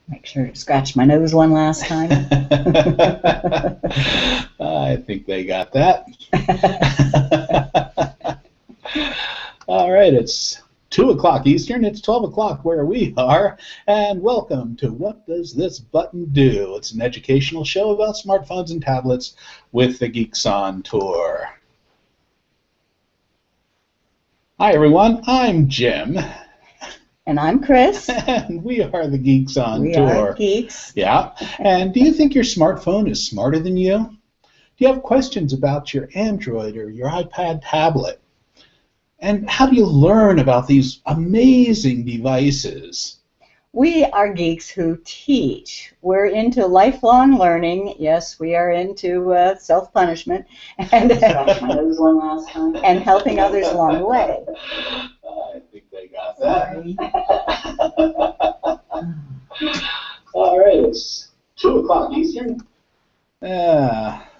Make sure to scratch my nose one last time. I think they got that. All right, it's 2 o'clock Eastern, it's 12 o'clock where we are, and welcome to What Does This Button Do? It's an educational show about smartphones and tablets with the Geeks On Tour. Hi everyone, I'm Jim. And I'm Chris. And we are the Geeks On We Tour. are geeks. Yeah, and do you think your smartphone is smarter than you? Do you have questions about your Android or your iPad tablet? And how do you learn about these amazing devices? We are geeks who teach. We're into lifelong learning. Yes, we are into self-punishment and and helping others along the way. I think they got that. All right, it's 2 o'clock Eastern.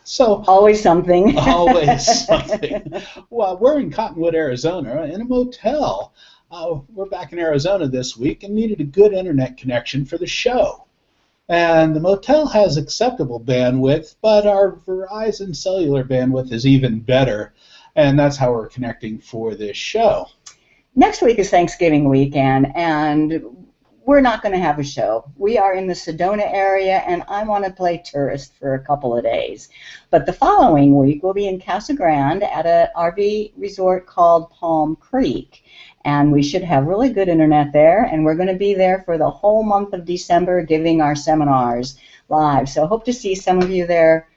So always something. Always something. Well, we're in Cottonwood, Arizona, in a motel. We're back in Arizona this week and needed a good internet connection for the show. And the motel has acceptable bandwidth, but our Verizon cellular bandwidth is even better, and that's how we're connecting for this show. Next week is Thanksgiving weekend, and we're not going to have a show. We are in the Sedona area, and I want to play tourist for a couple of days. But the following week, we'll be in Casa Grande at an RV resort called Palm Creek. And we should have really good internet there, and we're going to be there for the whole month of December giving our seminars live. So hope to see some of you there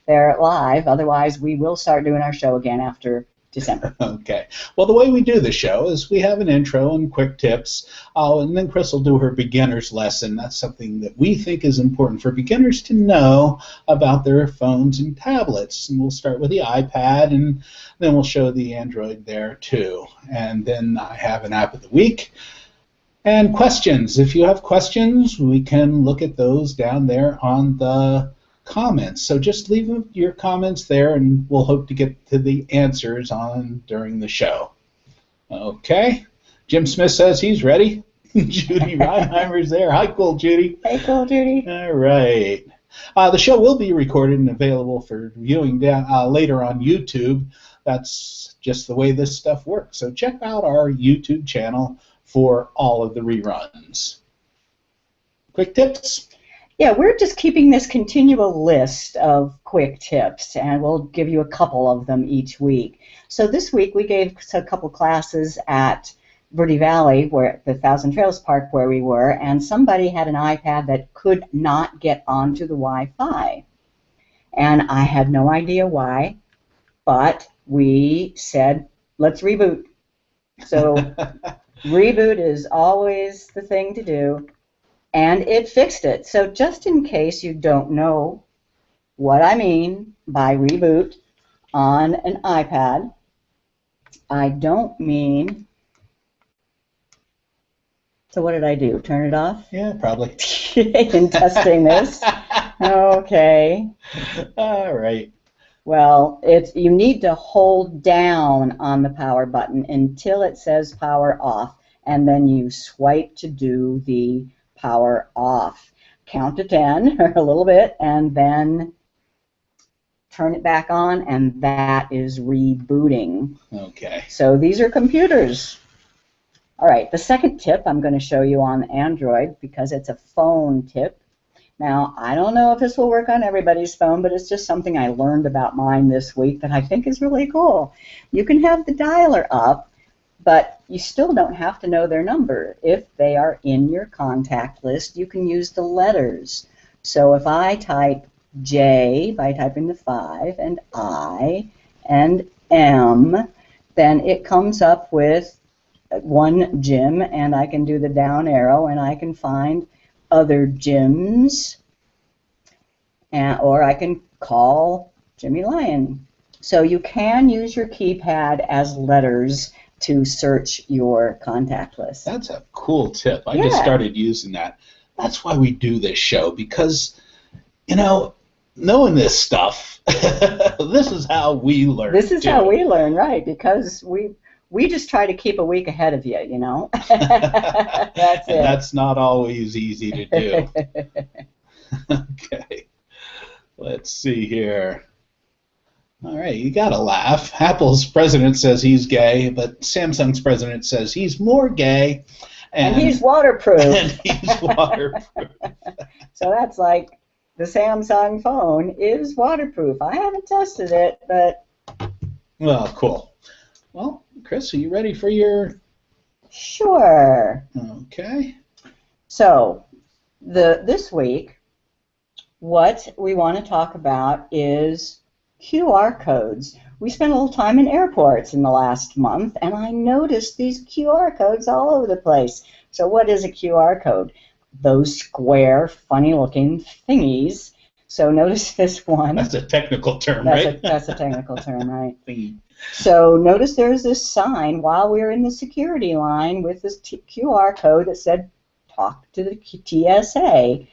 live. Otherwise, we will start doing our show again after December. Okay. Well, the way we do the show is we have an intro and quick tips, and then Chris will do her beginner's lesson. That's something that we think is important for beginners to know about their phones and tablets. And we'll start with the iPad, and then we'll show the Android there too. And then I have an app of the week. And questions. If you have questions, we can look at those down there on the comments. So just leave your comments there, and we'll hope to get to the answers during the show. Okay. Jim Smith says he's ready. Judy Reinheimer's there. Hi, cool Judy. Hey, cool Judy. All right. The show will be recorded and available for viewing later on YouTube. That's just the way this stuff works. So check out our YouTube channel for all of the reruns. Quick tips. Yeah, we're just keeping this continual list of quick tips, and we'll give you a couple of them each week. So this week we gave a couple classes at Verde Valley, where the Thousand Trails Park where we were, and somebody had an iPad that could not get onto the Wi-Fi. And I had no idea why, but we said, let's reboot. So reboot is always the thing to do. And it fixed it. So just in case you don't know what I mean by reboot on an iPad, I don't mean... So what did I do? Turn it off? Yeah, probably. In testing this. Okay. All right. Well, you need to hold down on the power button until it says power off, and then you swipe to do the power off. Count to 10 or a little bit, and then turn it back on, and that is rebooting. Okay. So these are computers. All right, the second tip I'm going to show you on Android because it's a phone tip. Now, I don't know if this will work on everybody's phone, but it's just something I learned about mine this week that I think is really cool. You can have the dialer up, but you still don't have to know their number. If they are in your contact list, you can use the letters. So if I type J by typing the 5 and I and M, then it comes up with one Jim, and I can do the down arrow, and I can find other Jims, or I can call Jimmy Lyon. So you can use your keypad as letters to search your contact list. That's a cool tip. I just started using that. That's why we do this show, because, you know, knowing this stuff, this is how we learn. This is how we learn, right, because we we just try to keep a week ahead of you, you know. That's And it. that's not always easy to do. Okay. Let's see here. All right, you gotta laugh. Apple's president says he's gay, but Samsung's president says he's more gay. And he's waterproof. And he's waterproof. So that's like the Samsung phone is waterproof. I haven't tested it, but... Well, cool. Well, Chris, are you ready for your... Sure. Okay. So, this week, what we want to talk about is QR codes. We spent a little time in airports in the last month, and I noticed these QR codes all over the place. So what is a QR code? Those square, funny-looking thingies. So notice this one. That's a technical term, right? That's a technical term, right? Thingy. So notice there's this sign while we were in the security line with this QR code that said, talk to the TSA.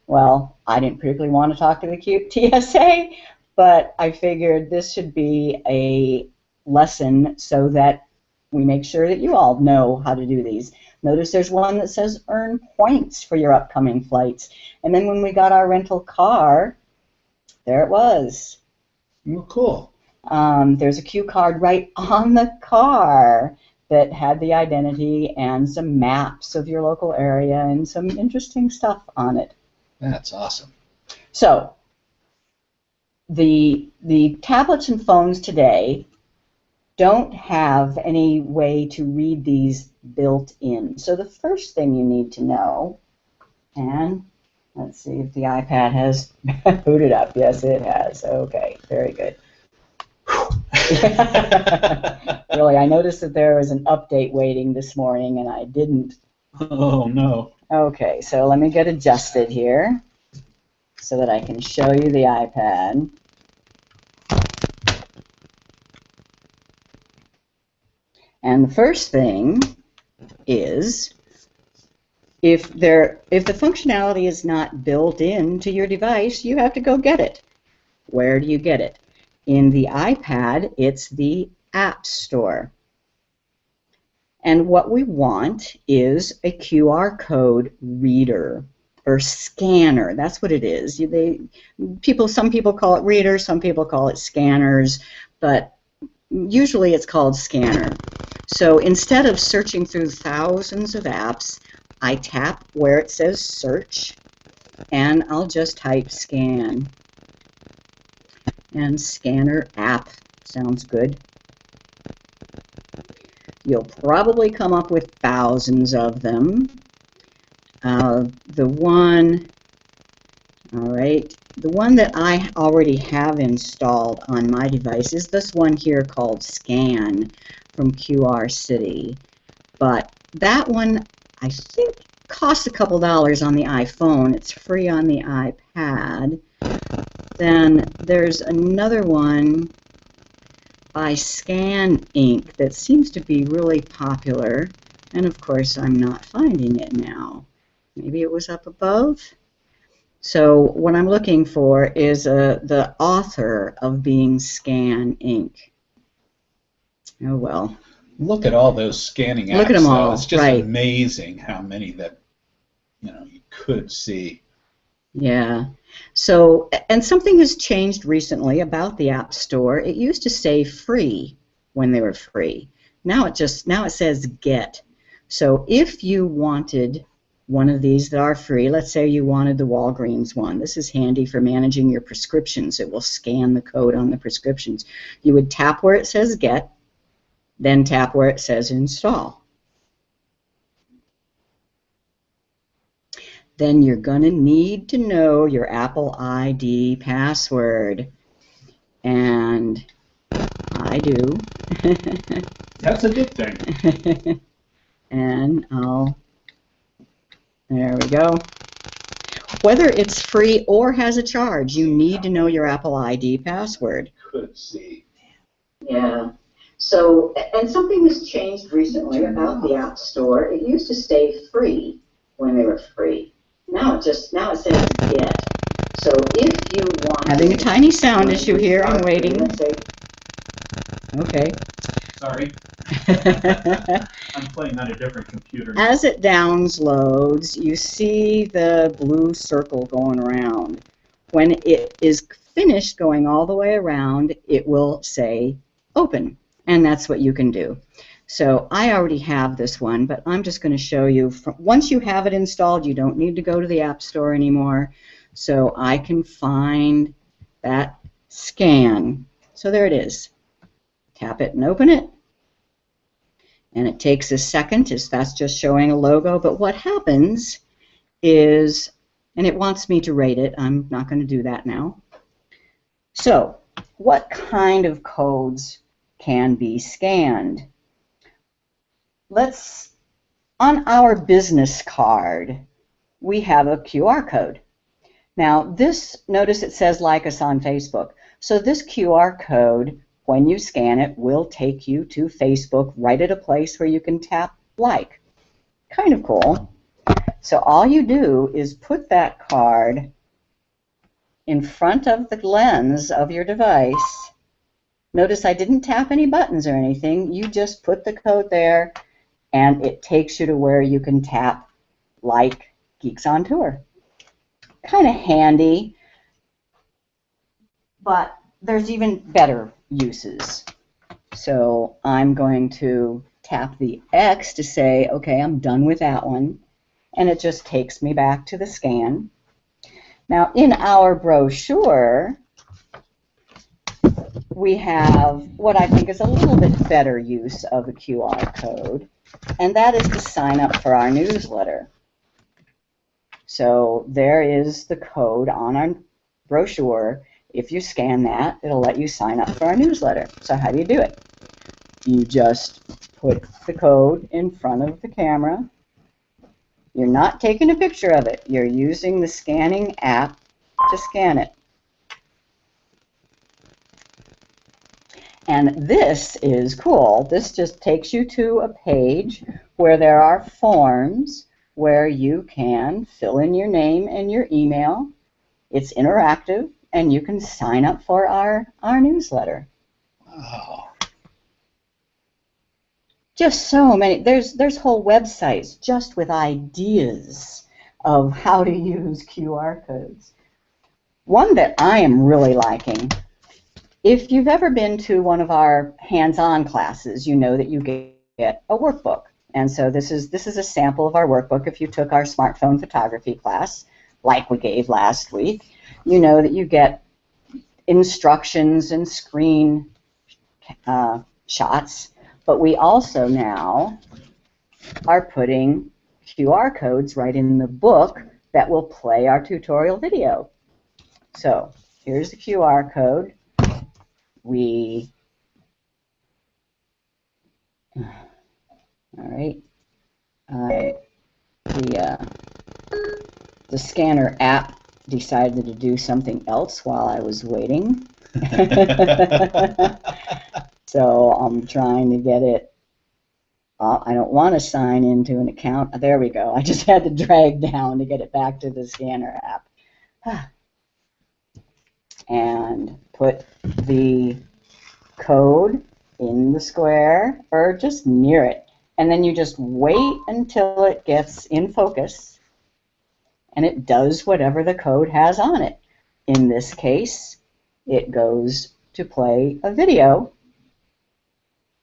Well, I didn't particularly want to talk to the TSA, but I figured this should be a lesson so that we make sure that you all know how to do these. Notice there's one that says earn points for your upcoming flights. And then when we got our rental car, there it was. Well, cool. There's a cue card right on the car that had the identity and some maps of your local area and some interesting stuff on it. That's awesome. So, the tablets and phones today don't have any way to read these built in. So the first thing you need to know, and let's see if the iPad has booted up. Yes, it has. Okay, very good. Really, I noticed that there was an update waiting this morning, and I didn't. Oh, no. Okay, so let me get adjusted here so that I can show you the iPad. And the first thing is, if the functionality is not built into your device, you have to go get it. Where do you get it? In the iPad, it's the App Store. And what we want is a QR code reader or scanner. That's what it is. Some people call it readers, some people call it scanners, but usually it's called scanner. So instead of searching through thousands of apps, I tap where it says search, and I'll just type scan. And scanner app sounds good. You'll probably come up with thousands of them. The one that I already have installed on my device is this one here called Scan from QR City. But that one, I think, costs a couple dollars on the iPhone. It's free on the iPad. Then there's another one by Scan Inc. that seems to be really popular, and of course I'm not finding it now. Maybe it was up above. So what I'm looking for is the author of being Scan Inc. Oh well. Look at all those scanning apps. Look at them all. It's just right. amazing how many that you could see. Yeah. So, and something has changed recently about the App Store. It used to say free when they were free. Now it says get. So if you wanted one of these that are free, let's say you wanted the Walgreens one. This is handy for managing your prescriptions. It will scan the code on the prescriptions. You would tap where it says get, then tap where it says install. Then you're going to need to know your Apple ID password. And I do. That's a good thing. And there we go. Whether it's free or has a charge, you need to know your Apple ID password. Could see. Yeah. So, and something has changed recently about the App Store. It used to stay free when they were free. Now it says get. So if you want... Having a tiny sound issue here. I'm waiting. Okay. sorry. I'm playing on a different computer now. As it downloads, you see the blue circle going around. When it is finished going all the way around, it will say open, and that's what you can do. So I already have this one, but I'm just going to show you. Once you have it installed, you don't need to go to the App Store anymore. So I can find that scan. So there it is. Tap it and open it. And it takes a second, as that's just showing a logo. But what happens is, and it wants me to rate it. I'm not going to do that now. So what kind of codes can be scanned? On our business card, we have a QR code. Now this, notice it says like us on Facebook. So this QR code, when you scan it, will take you to Facebook right at a place where you can tap like. Kind of cool. So all you do is put that card in front of the lens of your device. Notice I didn't tap any buttons or anything. You just put the code there, and it takes you to where you can tap like Geeks on Tour. Kind of handy, but there's even better uses. So I'm going to tap the X to say, okay, I'm done with that one, and it just takes me back to the scan. Now in our brochure, we have what I think is a little bit better use of a QR code, and that is to sign up for our newsletter. So there is the code on our brochure. If you scan that, it'll let you sign up for our newsletter. So how do you do it? You just put the code in front of the camera. You're not taking a picture of it. You're using the scanning app to scan it. And this is cool. This just takes you to a page where there are forms where you can fill in your name and your email. It's interactive, and you can sign up for our newsletter. Wow. Just so many. There's whole websites just with ideas of how to use QR codes. One that I am really liking, if you've ever been to one of our hands-on classes, you know that you get a workbook. And so this is a sample of our workbook. If you took our smartphone photography class, like we gave last week, you know that you get instructions and screen shots. But we also now are putting QR codes right in the book that will play our tutorial video. So here's the QR code. All right. The scanner app decided to do something else while I was waiting. So I'm trying to get it. I don't want to sign into an account. There we go. I just had to drag down to get it back to the scanner app. And put the code in the square, or just near it. And then you just wait until it gets in focus, and it does whatever the code has on it. In this case, it goes to play a video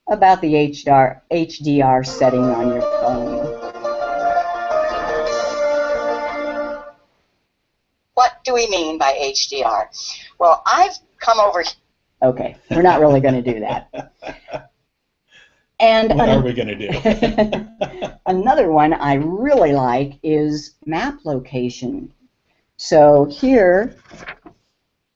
about the HDR setting on your phone. What do we mean by HDR? Well, I've come over... Okay, we're not really going to do that. And what are we going to do? Another one I really like is map location. So here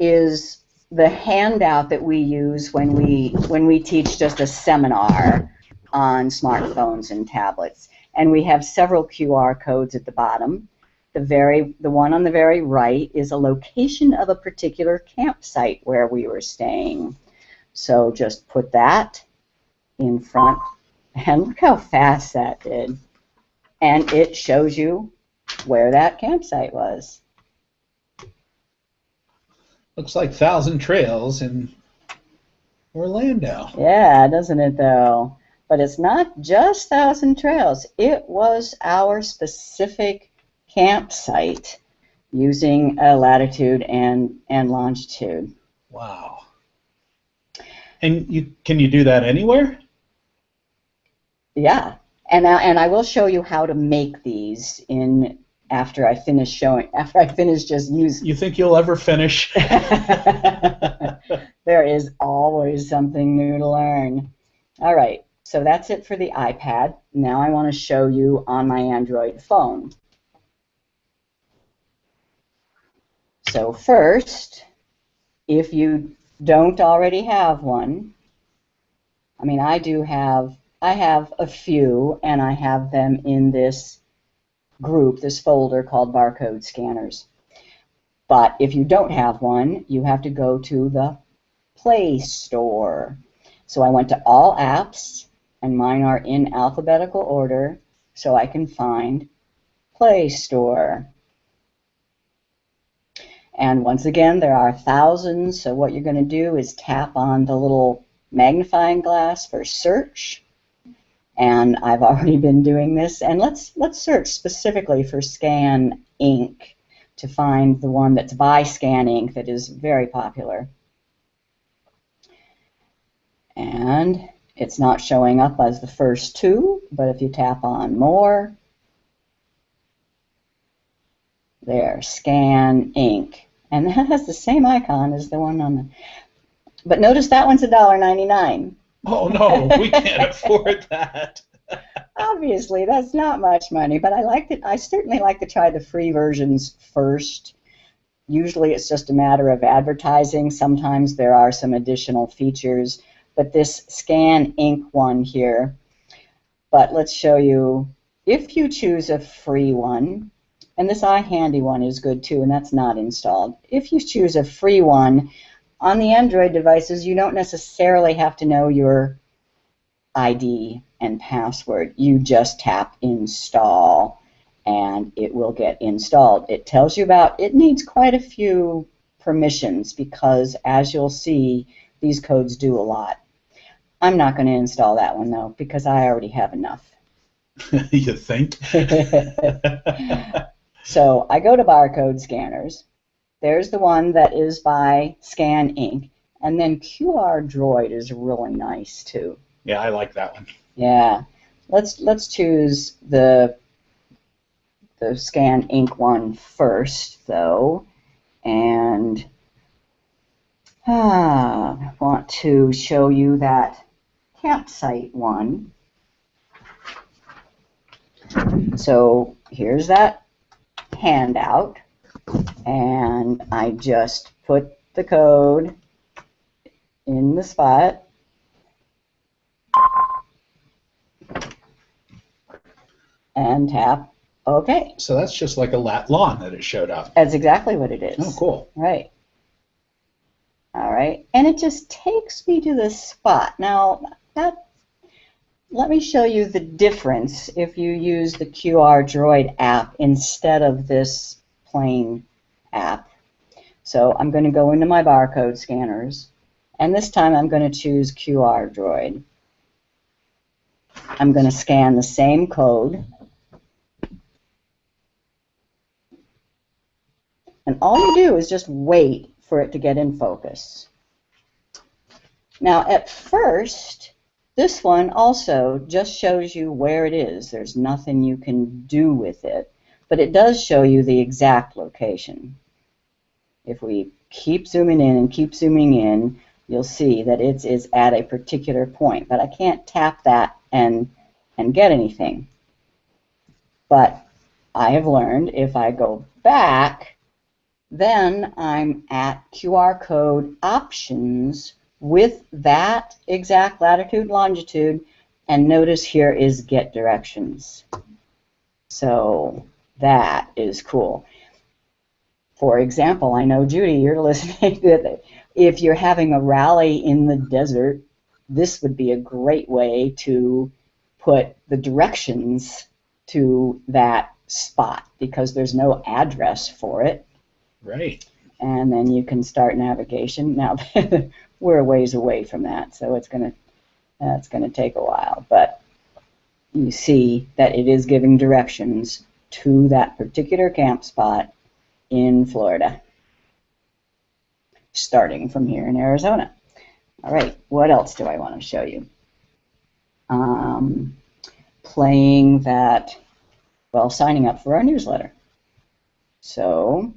is the handout that we use when we teach just a seminar on smartphones and tablets. And we have several QR codes at the bottom. The one on the very right is a location of a particular campsite where we were staying. So just put that in front, and look how fast that did. And it shows you where that campsite was. Looks like Thousand Trails in Orlando. Yeah, doesn't it though? But it's not just Thousand Trails. It was our specific campsite using a latitude and longitude. Wow. And can you do that anywhere? Yeah, and I will show you how to make these in after I finish just using. You think you'll ever finish? There is always something new to learn. All right, so that's it for the iPad. Now I want to show you on my Android phone. So first, if you don't already have one, I mean, I have a few, and I have them in this group, this folder called barcode scanners. But if you don't have one, you have to go to the Play Store. So I went to all apps, and mine are in alphabetical order, so I can find Play Store. And once again, there are thousands, so what you're going to do is tap on the little magnifying glass for search. And I've already been doing this, and let's search specifically for Scan Ink to find the one that's by Scan Ink that is very popular. And it's not showing up as the first two, but if you tap on More, there, Scan Ink. And that has the same icon as the one on the... But notice that one's $1.99. Oh, no, we can't afford that. Obviously, that's not much money, but I certainly like to try the free versions first. Usually it's just a matter of advertising. Sometimes there are some additional features, but this Scan Ink one here, but let's show you, if you choose a free one, and this iHandy one is good too, and that's not installed. If you choose a free one, on the Android devices, you don't necessarily have to know your ID and password. You just tap Install, and it will get installed. It tells you it needs quite a few permissions because, as you'll see, these codes do a lot. I'm not going to install that one, though, because I already have enough. You think? So I go to barcode scanners. There's the one that is by Scan Ink, and then QR Droid is really nice too. Yeah, I like that one. Yeah, let's choose the Scan Ink one first, though, and I want to show you that campsite one. So here's that handout, and I just put the code in the spot. And tap OK. So that's just like a lat lawn that it showed up. That's exactly what it is. Oh, cool. Right. All right. And it just takes me to the spot. Now, let me show you the difference if you use the QR Droid app instead of this plain app. So I'm going to go into my barcode scanners, and this time I'm going to choose QR Droid. I'm going to scan the same code. And all you do is just wait for it to get in focus. Now, at first, this one also just shows you where it is. There's nothing you can do with it, but it does show you the exact location. If we keep zooming in and keep zooming in, you'll see that it is at a particular point, but I can't tap that and get anything. But I have learned if I go back, then I'm at QR code options with that exact latitude, longitude, and notice here is get directions. So that is cool. For example, I know, Judy, you're listening to that. If you're having a rally in the desert, this would be a great way to put the directions to that spot because there's no address for it. Right. and then you can start navigation. Now we're a ways away from that, so that's gonna take a while, but you see that it is giving directions to that particular camp spot in Florida, starting from here in Arizona. All right, what else do I want to show you? Playing that, well, signing up for our newsletter. So,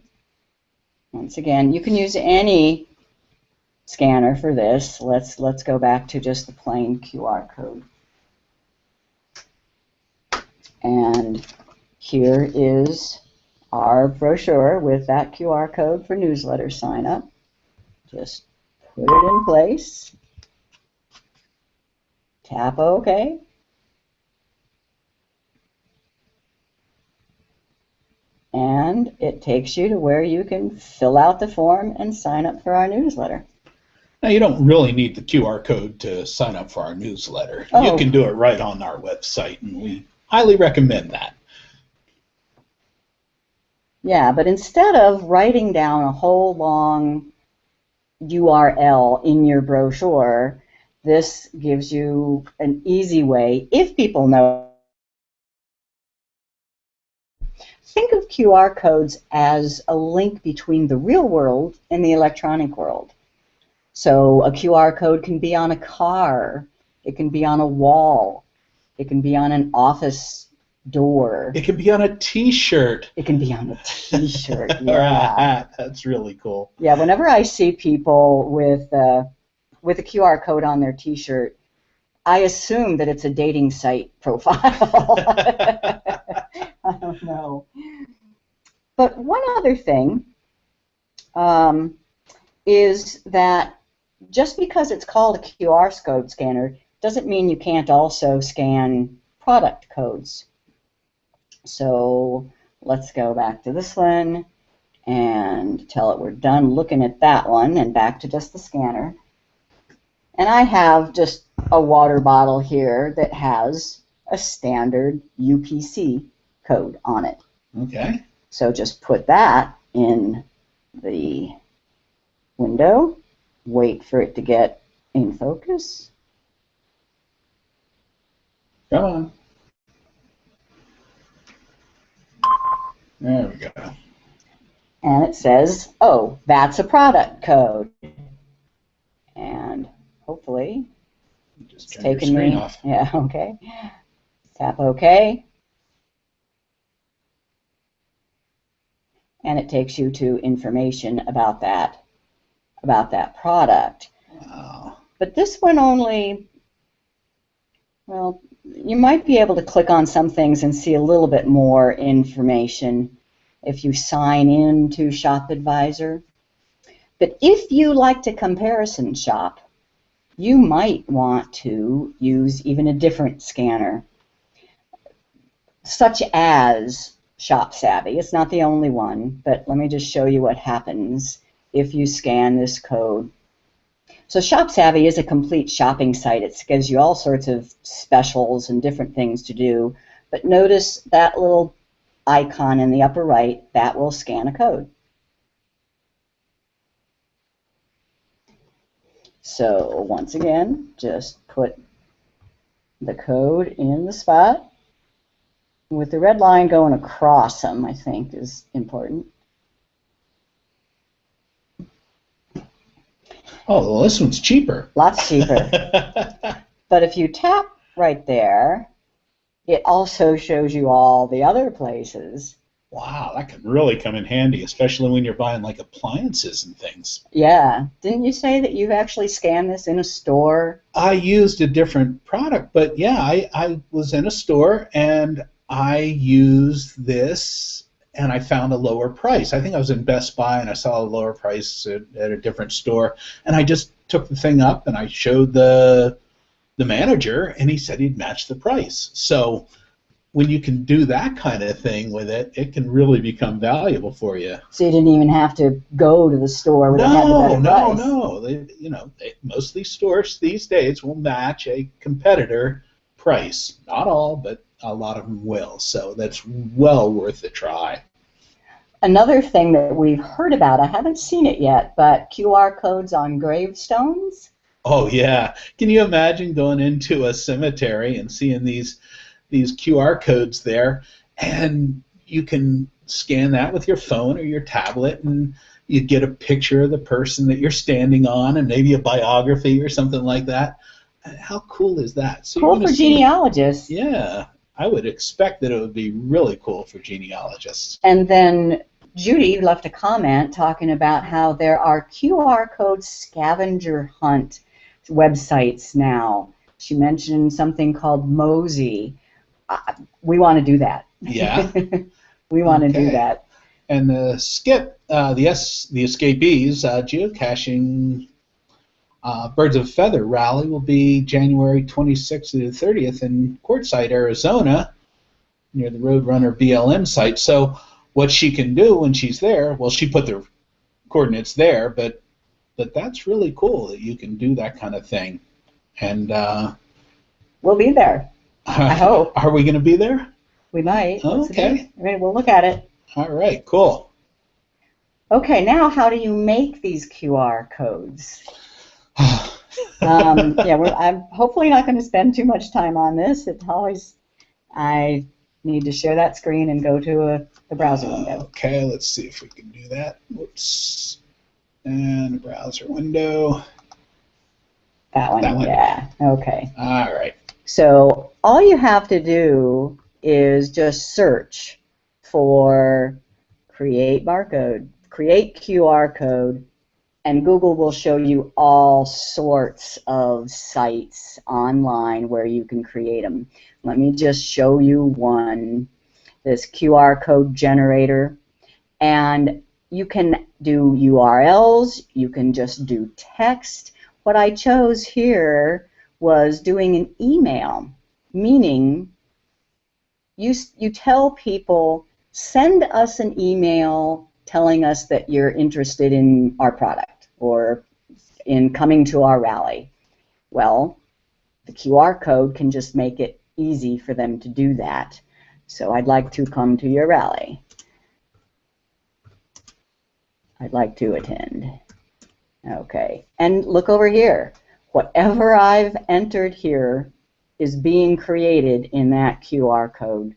once again, you can use any scanner for this. Let's go back to just the plain QR code. And here is our brochure with that QR code for newsletter sign up. Just put it in place. Tap OK. And it takes you to where you can fill out the form and sign up for our newsletter. Now, you don't really need the QR code to sign up for our newsletter. Oh. You can do it right on our website, and we highly recommend that. Yeah, but instead of writing down a whole long URL in your brochure, this gives you an easy way, if people know. Think of QR codes as a link between the real world and the electronic world. So a QR code can be on a car, it can be on a wall, it can be on an office door. It can be on a T-shirt. It can be on a T-shirt, yeah. Or a hat. That's really cool. Yeah, whenever I see people with a QR code on their T-shirt, I assume that it's a dating site profile. I don't know. But one other thing is that just because it's called a QR code scanner doesn't mean you can't also scan product codes. So let's go back to this one and tell it we're done looking at that one and back to just the scanner. And I have just a water bottle here that has a standard UPC code on it. Okay. So just put that in the window, wait for it to get in focus. Come on. There we go. And it says, oh, that's a product code. And hopefully Just it's turn your taken screen me. off. Yeah, okay. Tap OK. And it takes you to information about that product. Wow. But this one only, well, you might be able to click on some things and see a little bit more information if you sign in to Shop Advisor. But if you like to comparison shop, you might want to use even a different scanner, such as Shop Savvy. It's not the only one, but let me just show you what happens if you scan this code. So Shop Savvy is a complete shopping site. It gives you all sorts of specials and different things to do. But notice that little icon in the upper right, that will scan a code. So once again, just put the code in the spot with the red line going across them, I think is important. Oh, well, this one's cheaper. Lots cheaper. But if you tap right there, it also shows you all the other places. Wow, that could really come in handy, especially when you're buying like appliances and things. Yeah. Didn't you say that you've actually scanned this in a store? I used a different product, but yeah, I was in a store and I used this and I found a lower price. I think I was in Best Buy and I saw a lower price at a different store, and I just took the thing up and I showed the manager, and he said he'd match the price. So when you can do that kind of thing with it, it can really become valuable for you. So you didn't even have to go to the store where they had the better price. No. Most of these stores these days will match a competitor price. Not all, but a lot of them will. So that's well worth a try. Another thing that we've heard about, I haven't seen it yet, but QR codes on gravestones. Oh yeah. Can you imagine going into a cemetery and seeing these QR codes there, and you can scan that with your phone or your tablet, and you get a picture of the person that you're standing on, and maybe a biography or something like that. How cool is that? So you're Cool going for to see, genealogists. yeah, I would expect that it would be really cool for genealogists. And then Judy left a comment talking about how there are QR code scavenger hunt websites now. She mentioned something called Mosey. We want to do that. Yeah. We want to do Okay. that. And the escapees geocaching Birds of Feather rally will be January 26th to the 30th in Quartzsite, Arizona, near the Roadrunner BLM site. So what she can do when she's there, well, she put the coordinates there, but that's really cool that you can do that kind of thing. And We'll be there. I hope. are we going to be there? We might. What's Okay. the date? We'll look at it. All right, cool. Okay, now how do you make these QR codes? I'm hopefully not going to spend too much time on this. I need to share that screen and go to the browser window. Okay, let's see if we can do that. Whoops. And a browser window. That one, yeah. Okay. All right. So all you have to do is just search for create barcode, create QR code, and Google will show you all sorts of sites online where you can create them. Let me just show you one, this QR code generator. And you can do URLs, you can just do text. What I chose here was doing an email, meaning you tell people, send us an email telling us that you're interested in our product or in coming to our rally. Well, the QR code can just make it easy for them to do that. So I'd like to come to your rally. I'd like to attend. Okay, and look over here. Whatever I've entered here is being created in that QR code.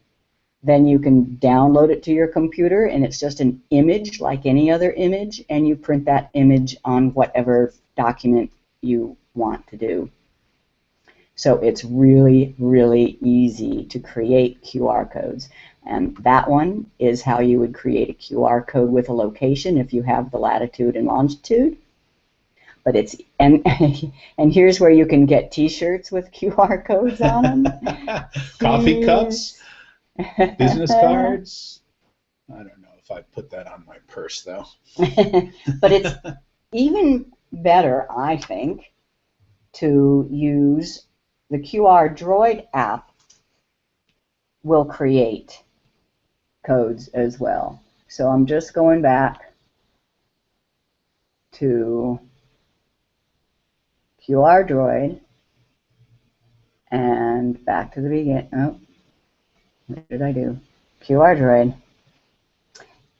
Then you can download it to your computer, and it's just an image like any other image, and you print that image on whatever document you want to do. So it's really, really easy to create QR codes. And that one is how you would create a QR code with a location if you have the latitude and longitude. But it's and here's where you can get T-shirts with QR codes on them. Coffee cups, business cards. I don't know if I put that on my purse though. But it's even better, I think, to use the QR Droid app. Will create codes as well. So I'm just going back to QR Droid and back to the beginning. Oh, what did I do? QR Droid.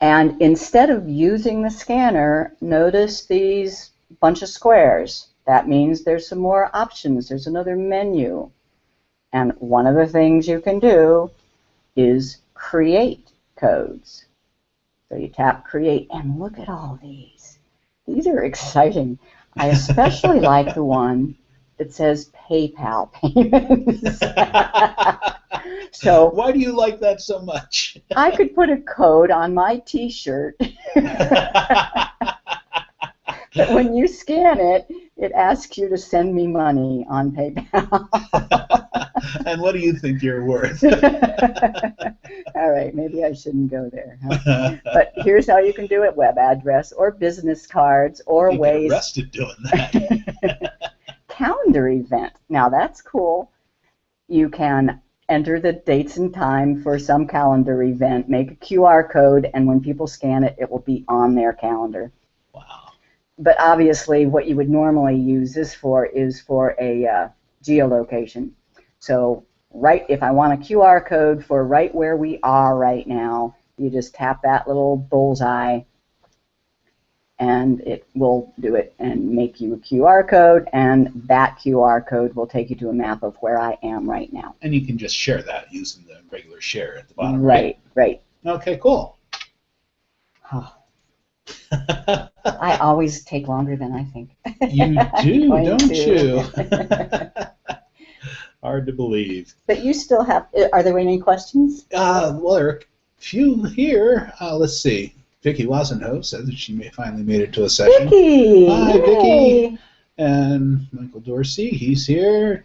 And instead of using the scanner, notice these bunch of squares. That means there's some more options. There's another menu. And one of the things you can do is create codes. So you tap create, and look at all these. These are exciting. I especially like the one that says PayPal payments. So why do you like that so much? I could put a code on my T-shirt that when you scan it, it asks you to send me money on PayPal. And what do you think you're worth? All right, maybe I shouldn't go there. Huh? But here's how you can do it: web address or business cards or you ways. Get arrested doing that. Calendar event. Now that's cool. You can enter the dates and time for some calendar event, make a QR code, and when people scan it, it will be on their calendar. Wow. But obviously, what you would normally use this for is for a geolocation. So if I want a QR code for right where we are right now, You just tap that little bullseye, and it will do it and make you a QR code, and that QR code will take you to a map of where I am right now. And you can just share that using the regular share at the bottom, right? Right. Okay, cool. I always take longer than I think. You do, don't you? Hard to believe. But you still have, are there any questions? Well, there are a few here. Let's see. Vicki Wasenho says that she finally made it to a session. Vicki! Hi, Yay. Vicki. And Michael Dorsey, he's here.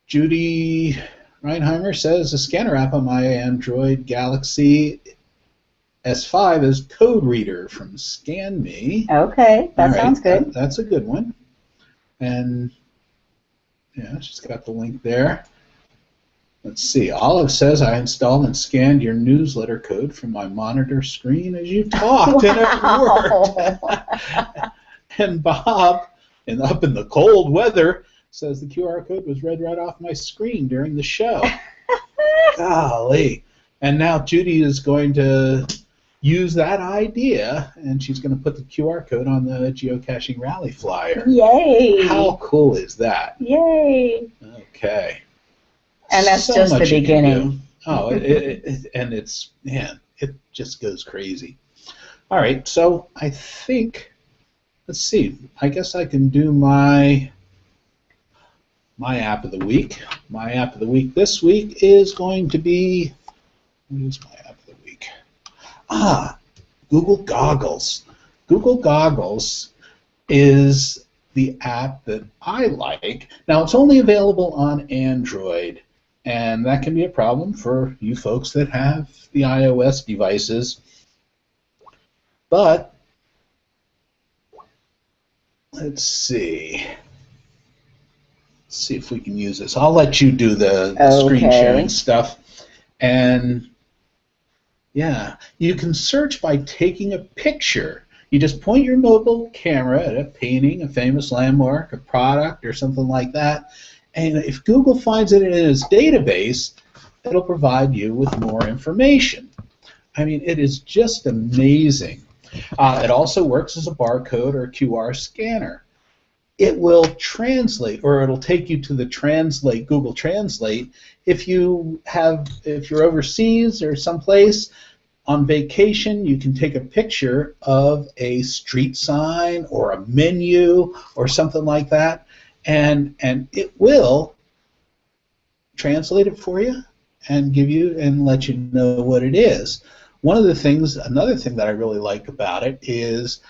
Judy Reinheimer says the scanner app on my Android Galaxy S5 is Code Reader from ScanMe. Okay, that sounds good. That's a good one. And yeah, she's got the link there. Let's see. Olive says I installed and scanned your newsletter code from my monitor screen as you talked, and it worked. And Bob, up in the cold weather, says the QR code was read right off my screen during the show. Golly. And now Judy is going to use that idea, and she's going to put the QR code on the geocaching rally flyer. Yay! How cool is that? Yay! Okay. And that's So just the much you can beginning. do. Oh, and it's, man, it just goes crazy. All right, so I think, let's see, I guess I can do my app of the week. My app of the week this week is going to be, what is my app of the week? Google Goggles. Google Goggles is the app that I like. Now, it's only available on Android, and that can be a problem for you folks that have the iOS devices. But let's see. Let's see if we can use this. I'll let you do the screen sharing stuff. And yeah, you can search by taking a picture. You just point your mobile camera at a painting, a famous landmark, a product, or something like that. And if Google finds it in its database, it'll provide you with more information. I mean, it is just amazing. It also works as a barcode or QR scanner. It will translate, or it'll take you to the Translate, Google Translate. If you're overseas or someplace on vacation, you can take a picture of a street sign or a menu or something like that, and it will translate it for you and give you and let you know what it is. Another thing that I really like about it is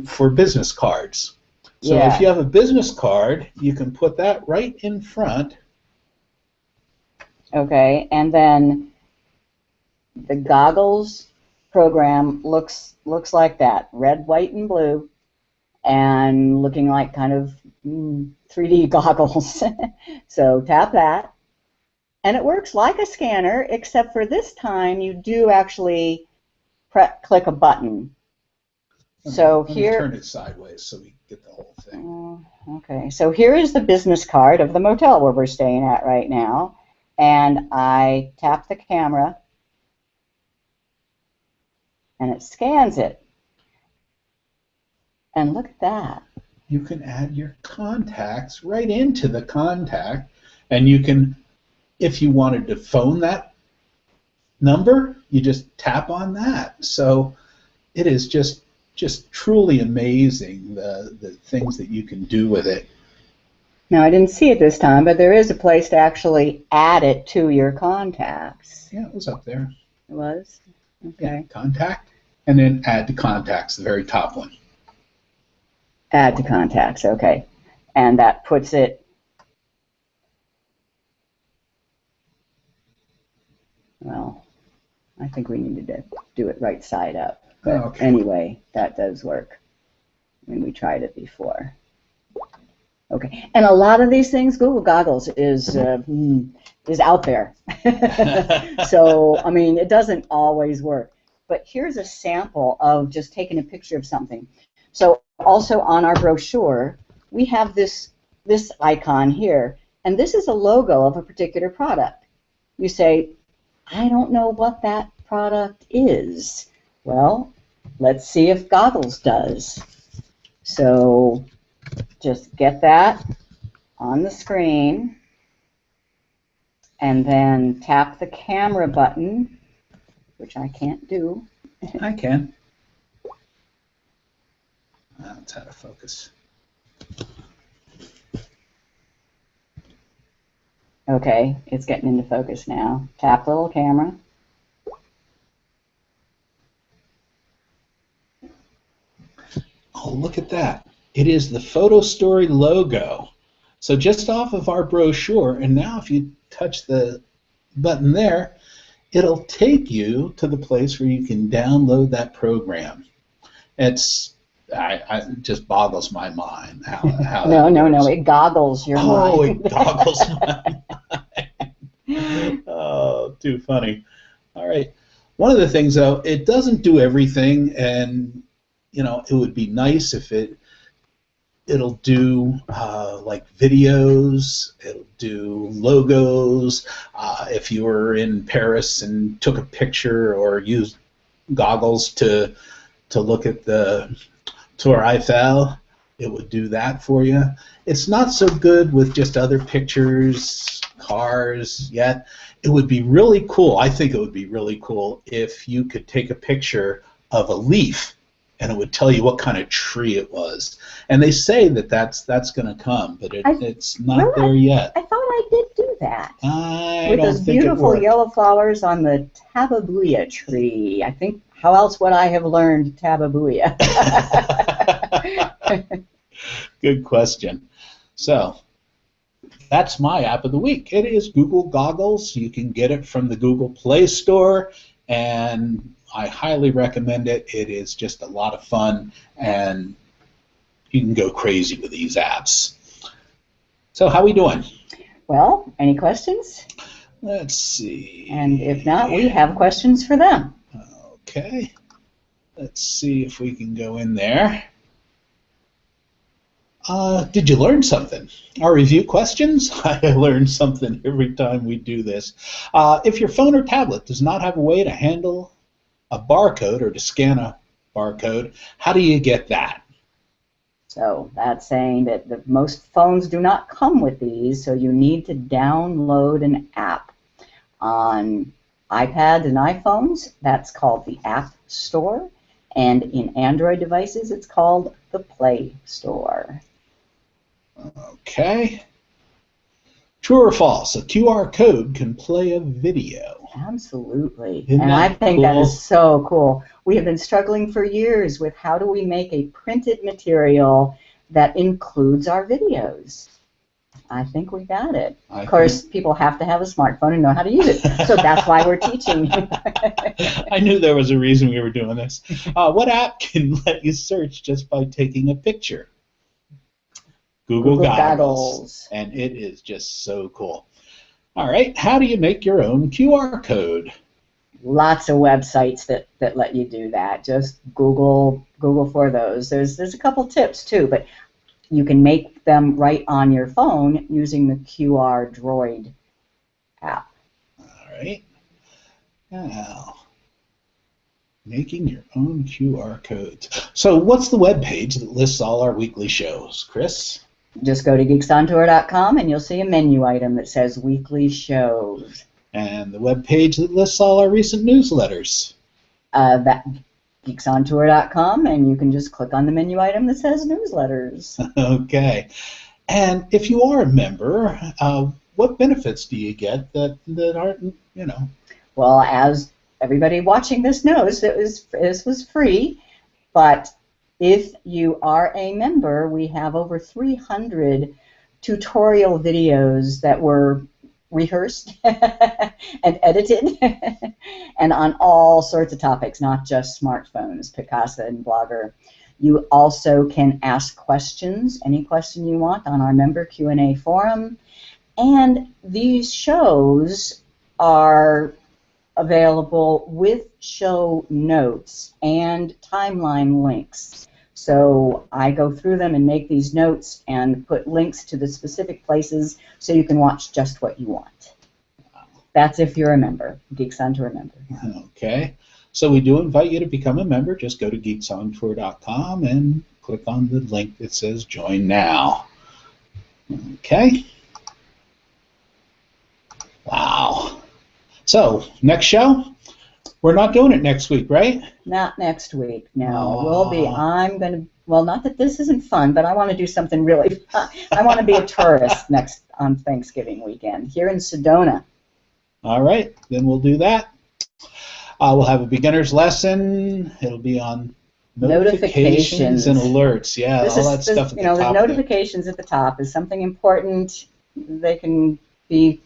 for business cards. So if you have a business card, you can put that right in front. Okay, and then the Goggles program looks like that, red, white, and blue, and looking like kind of 3D goggles. So tap that, and it works like a scanner, except for this time you do actually click a button. So Let here, me turn it sideways so we get the whole thing. Okay, so here is the business card of the motel where we're staying at right now, and I tap the camera, and it scans it. And look at that. You can add your contacts right into the contact, and you can, if you wanted to phone that number, you just tap on that. So it is just truly amazing, the things that you can do with it. Now, I didn't see it this time, but there is a place to actually add it to your contacts. Yeah, it was up there. It was? Okay. Yeah, contact, and then add to contacts, the very top one. Add to contacts, okay. And that puts it, well, I think we needed to do it right side up. But anyway, that does work. I mean, we tried it before. Okay, and a lot of these things, Google Goggles is out there. So, I mean, it doesn't always work. But here's a sample of just taking a picture of something. So also on our brochure, we have this icon here, and this is a logo of a particular product. You say, I don't know what that product is. Well, let's see if Goggles does. So just get that on the screen and then tap the camera button, which I can't do. I can. That's out of focus. Okay, it's getting into focus now. Tap the little camera. Oh, look at that. It is the Photo Story logo. So just off of our brochure, and now if you touch the button there, it'll take you to the place where you can download that program. It just boggles my mind how No, that works. it goggles your mind. Oh, it goggles my mind. Oh, too funny. All right. One of the things, though, it doesn't do everything, and it would be nice if it'll do like videos, it'll do logos. If you were in Paris and took a picture or used goggles to look at the Tour Eiffel, it would do that for you. It's not so good with just other pictures, cars yet. It would be really cool. I think it would be really cool if you could take a picture of a leaf and it would tell you what kind of tree it was. And they say that's going to come, but it's not there yet. I thought I did do that. I with don't those think beautiful it worked. yellow flowers on the tababuia tree. I think, how else would I have learned tababuia? Good question. So that's my app of the week. It is Google Goggles. You can get it from the Google Play Store, and I highly recommend it. It is just a lot of fun, and you can go crazy with these apps. So how are we doing? Well, any questions? Let's see. And if not, we have questions for them. Okay. Let's see if we can go in there. Did you learn something? Our review questions? I learn something every time we do this. If your phone or tablet does not have a way to handle a barcode or to scan a barcode, how do you get that? So that's saying that most phones do not come with these, so you need to download an app. On iPads and iPhones, that's called the App Store, and in Android devices, it's called the Play Store. Okay. True or false? A QR code can play a video. Absolutely. Isn't And that I think cool? that is so cool. We have been struggling for years with how do we make a printed material that includes our videos. I think we got it. Of course, people have to have a smartphone and know how to use it. So that's why we're teaching. I knew there was a reason we were doing this. What app can let you search just by taking a picture? Google Goggles. And it is just so cool. All right, how do you make your own QR code? Lots of websites that let you do that. Just Google for those. There's a couple tips too, but you can make them right on your phone using the QR Droid app. All right. Now, making your own QR codes. So what's the web page that lists all our weekly shows, Chris? Just go to geeksontour.com and you'll see a menu item that says weekly shows. And the web page that lists all our recent newsletters? Geeksontour.com, and you can just click on the menu item that says newsletters. Okay. And if you are a member, what benefits do you get that aren't, Well, as everybody watching this knows, this was free, but if you are a member, we have over 300 tutorial videos that were rehearsed and edited and on all sorts of topics, not just smartphones, Picasa and Blogger. You also can ask questions, any question you want, on our member Q&A forum. And these shows are available with show notes and timeline links. So I go through them and make these notes and put links to the specific places so you can watch just what you want. That's if you're a member. Geeks On Tour member. Okay. So we do invite you to become a member. Just go to geeksontour.com and click on the link that says Join Now. Okay. Wow. So, next show? We're not doing it next week, right? Not next week, no. Aw. I'm going to, well, not that this isn't fun, but I want to do something really fun. I want to be a tourist on Thanksgiving weekend here in Sedona. All right, then we'll do that. We'll have a beginner's lesson. It'll be on notifications and alerts. Yeah, all that stuff at the top. The notifications at the top is something important. They can be.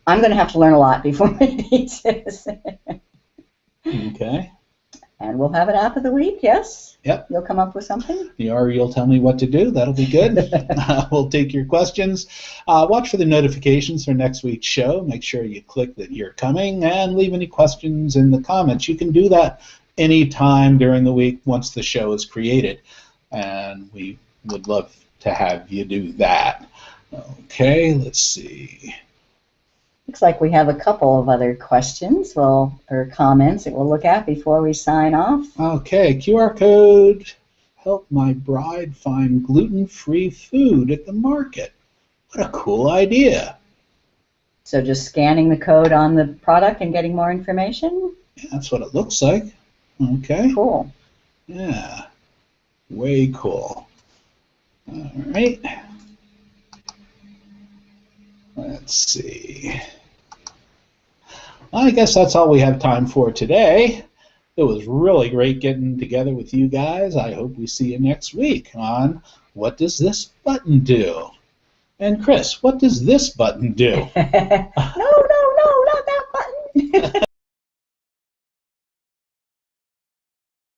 I'm going to have to learn a lot before I need this. Okay. And we'll have an app of the week, yes? Yep. You'll come up with something? You'll tell me what to do. That'll be good. We'll take your questions. Watch for the notifications for next week's show. Make sure you click that you're coming and leave any questions in the comments. You can do that anytime during the week once the show is created. And we would love to have you do that. Okay, let's see. Looks like we have a couple of other questions or comments that we'll look at before we sign off. Okay, QR code. Help my bride find gluten-free food at the market. What a cool idea. So just scanning the code on the product and getting more information? Yeah, that's what it looks like. Okay. Cool. Yeah. Way cool. All right. Let's see. I guess that's all we have time for today. It was really great getting together with you guys. I hope we see you next week on What Does This Button Do? And Chris, what does this button do? No, not that button.